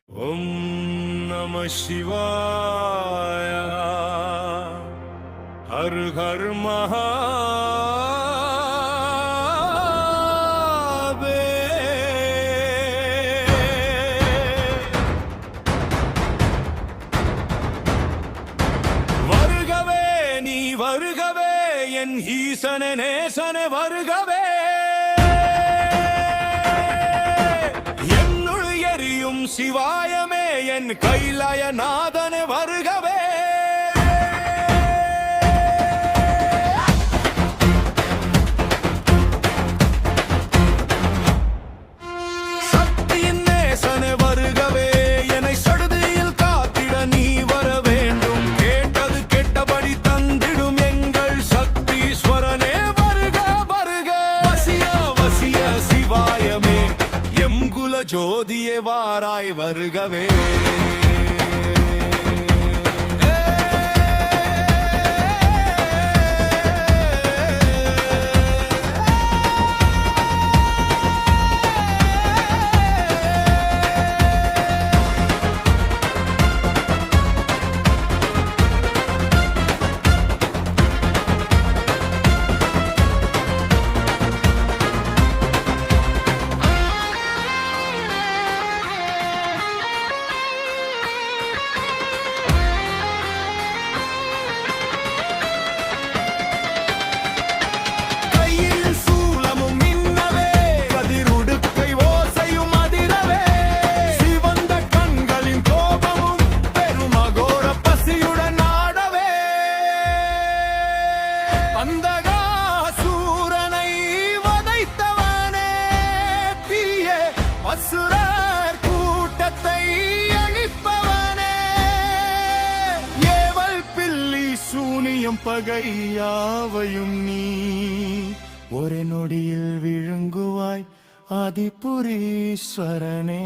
Om Namah Shivaya. Har Har வருகவே நீ வருகவே என் ஈசனே நேசனே வருகவே என்னுள் எரியும் சிவாயமே என் கைலாய நாதனே வருகவே சக்தியின் நேசனே வருகவே என்னை சடுதியில் காத்திட நீ வர வேண்டும் கேட்டது கேட்டபடி தந்திடும் எங்கள் சக்தீஸ்வரனே வருக வருக வசிய வசிய சிவாயமே எம்குல ஜோதியே வாராய் வருகவே அந்தகாசூரனை வதைத்தவனே தீய அசுரர் கூட்டத்தை அழிப்பவனே ஏவல் பில்லி சூனியம் பகையாவையும் நீ ஒரு நொடியில் விழுங்குவாய் ஆதிபுரீஸ்வரனே.